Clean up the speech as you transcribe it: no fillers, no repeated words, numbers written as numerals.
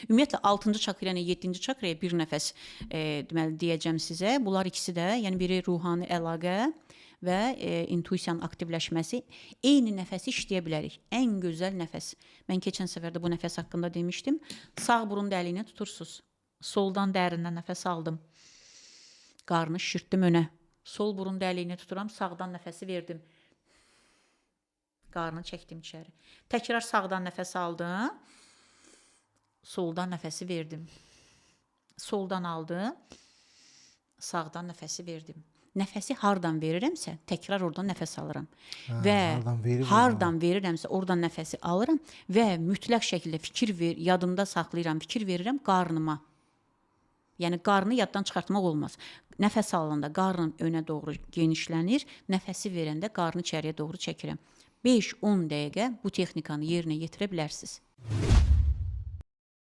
Ümumiyyətlə 6-cı çakra ilə 7-ci çakraya bir nəfəs deməli deyəcəm sizə. Bunlar ikisi də, yəni biri ruhani əlaqə və intuisiyanın aktivləşməsi. Eyni nəfəsi işləyə bilərik. Ən gözəl nəfəs. Mən keçən səfər də bu nəfəs haqqında demişdim. Sağ burun dəliyinə tutursunuz. Soldan dərindən nəfəs aldım. Qarnı şişirtdim önə. Sol burun dəliyini tuturam, sağdan nəfəsi verdim. Qarnı çəkdim içəri. Təkrar sağdan nəfəs aldım. Soldan nəfəsi verdim. Soldan aldım. Sağdan nəfəsi verdim. Nəfəsi hardan verirəmsə, təkrar oradan nəfəs alıram. Və hardan verirəmsə, oradan nəfəsi alıram və mütləq şəkildə fikir yadımda saxlayıram, fikir verirəm qarnıma. Yəni qarnı yaddan çıxartmaq olmaz. Nəfəs alanda qarnım önə doğru genişlənir, nəfəsi verəndə qarnı içəriyə doğru çəkirəm. 5-10 dəqiqə bu texnikanı yerinə yetirə bilərsiniz.